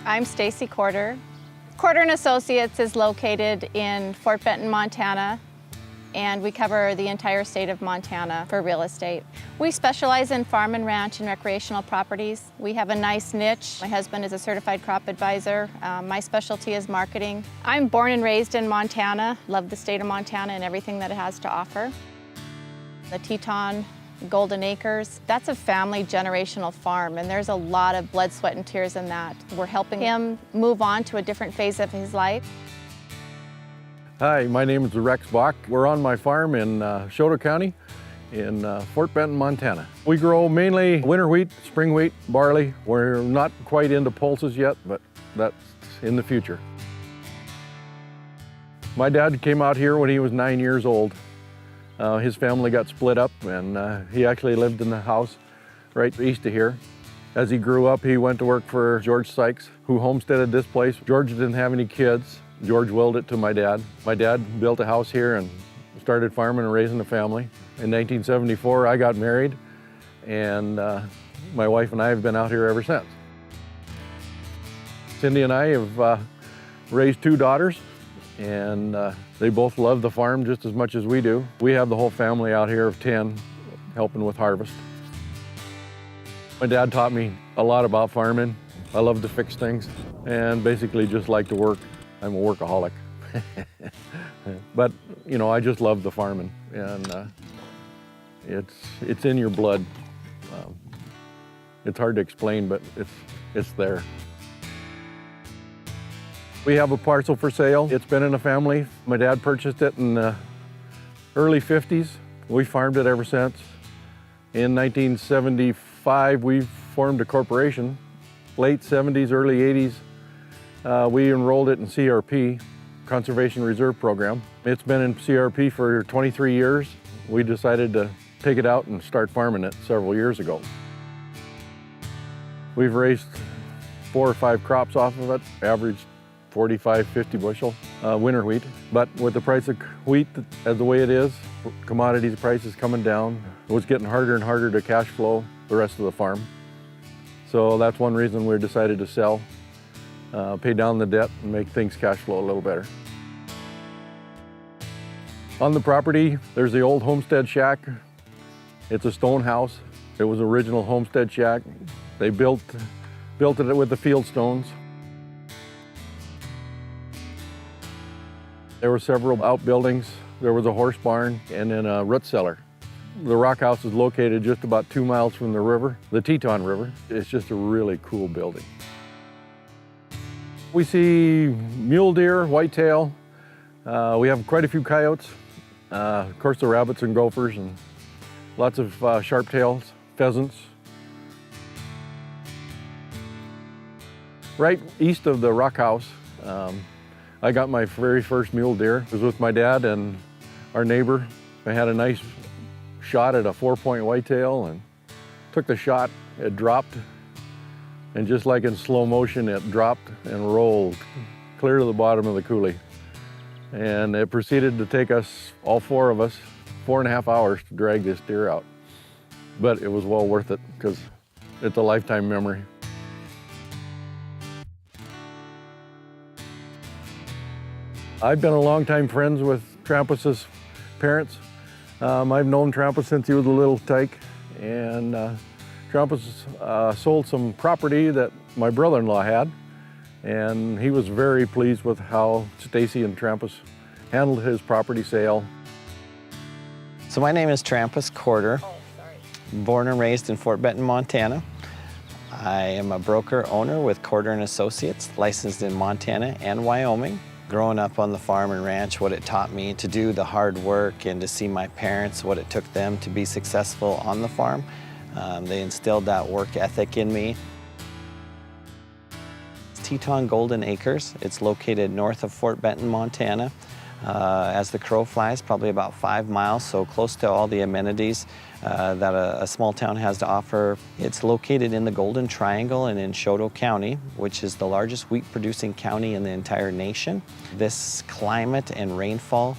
I'm Stacy Corder. Corder & Associates is located in Fort Benton, Montana, and we cover the entire state of Montana for real estate. We specialize in farm and ranch and recreational properties. We have a nice niche. My husband is a certified crop advisor. My specialty is marketing. I'm born and raised in Montana, love the state of Montana and everything that it has to offer. The Teton Golden Acres, that's a family generational farm, and there's a lot of blood, sweat, and tears in that. We're helping him move on to a different phase of his life. Hi, my name is Rex Bach. We're on my farm in Choteau County in Fort Benton, Montana. We grow mainly winter wheat, spring wheat, barley. We're not quite into pulses yet, but that's in the future. My dad came out here when he was 9 years old. His family got split up, and he actually lived in the house right east of here. As he grew up, he went to work for George Sykes, who homesteaded this place. George didn't have any kids. George willed it to my dad. My dad built a house here and started farming and raising a family. In 1974, I got married, and my wife and I have been out here ever since. Cindy and I have raised 2 daughters, and they both love the farm just as much as we do. We have the whole family out here of 10 helping with harvest. My dad taught me a lot about farming. I love to fix things and basically just like to work. I'm a workaholic. But, you know, I just love the farming, and it's in your blood. It's hard to explain, but it's there. We have a parcel for sale. It's been in the family. My dad purchased it in the early 50s. We farmed it ever since. In 1975, we formed a corporation. Late 70s, early 80s, we enrolled it in CRP, Conservation Reserve Program. It's been in CRP for 23 years. We decided to take it out and start farming it several years ago. We've raised 4 or 5 crops off of it, averaged 45, 50 bushel winter wheat. But with the price of wheat as the way it is, commodities prices coming down, it was getting harder and harder to cash flow the rest of the farm. So that's one reason we decided to sell, pay down the debt and make things cash flow a little better. On the property, there's the old homestead shack. It's a stone house. It was original homestead shack. They built it with the field stones. There were several outbuildings. There was a horse barn and then a root cellar. The rock house is located just about 2 miles from the river, the Teton River. It's just a really cool building. We see mule deer, whitetail. We have quite a few coyotes. Of course, the rabbits and gophers, and lots of sharp-tails, pheasants. Right east of the rock house, I got my very first mule deer. It was with my dad and our neighbor. I had a nice shot at a 4-point whitetail and took the shot. It dropped, and just like in slow motion, it dropped and rolled clear to the bottom of the coulee. And it proceeded to take us, all 4 of us, 4.5 hours to drag this deer out. But it was well worth it because it's a lifetime memory. I've been a longtime friends with Trampus's parents. I've known Trampus since he was a little tyke, and Trampus sold some property that my brother-in-law had, and he was very pleased with how Stacy and Trampus handled his property sale. So my name is Trampus Corder, born and raised in Fort Benton, Montana. I am a broker owner with Corder & Associates, licensed in Montana and Wyoming. Growing up on the farm and ranch, what it taught me to do the hard work and to see my parents, what it took them to be successful on the farm. They instilled that work ethic in me. It's Teton Golden Acres. It's located north of Fort Benton, Montana. As the crow flies, probably about 5 miles, so close to all the amenities that a small town has to offer. It's located in the Golden Triangle and in Choteau County, which is the largest wheat-producing county in the entire nation. This climate and rainfall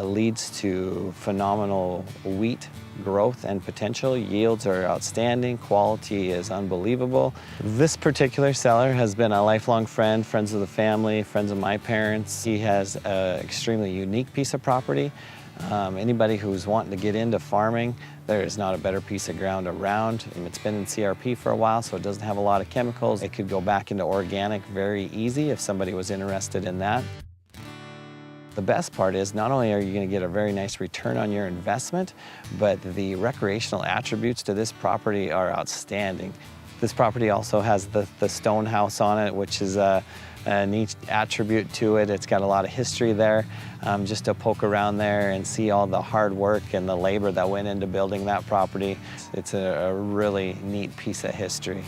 leads to phenomenal wheat growth and potential. Yields are outstanding, quality is unbelievable. This particular seller has been a lifelong friend, friends of the family, friends of my parents. He has an extremely unique piece of property. Anybody who's wanting to get into farming, there is not a better piece of ground around. It's been in CRP for a while, so it doesn't have a lot of chemicals. It could go back into organic very easy if somebody was interested in that. The best part is not only are you going to get a very nice return on your investment, but the recreational attributes to this property are outstanding. This property also has the stone house on it, which is a neat attribute to it. It's got a lot of history there. Just to poke around there and see all the hard work and the labor that went into building that property, it's a really neat piece of history.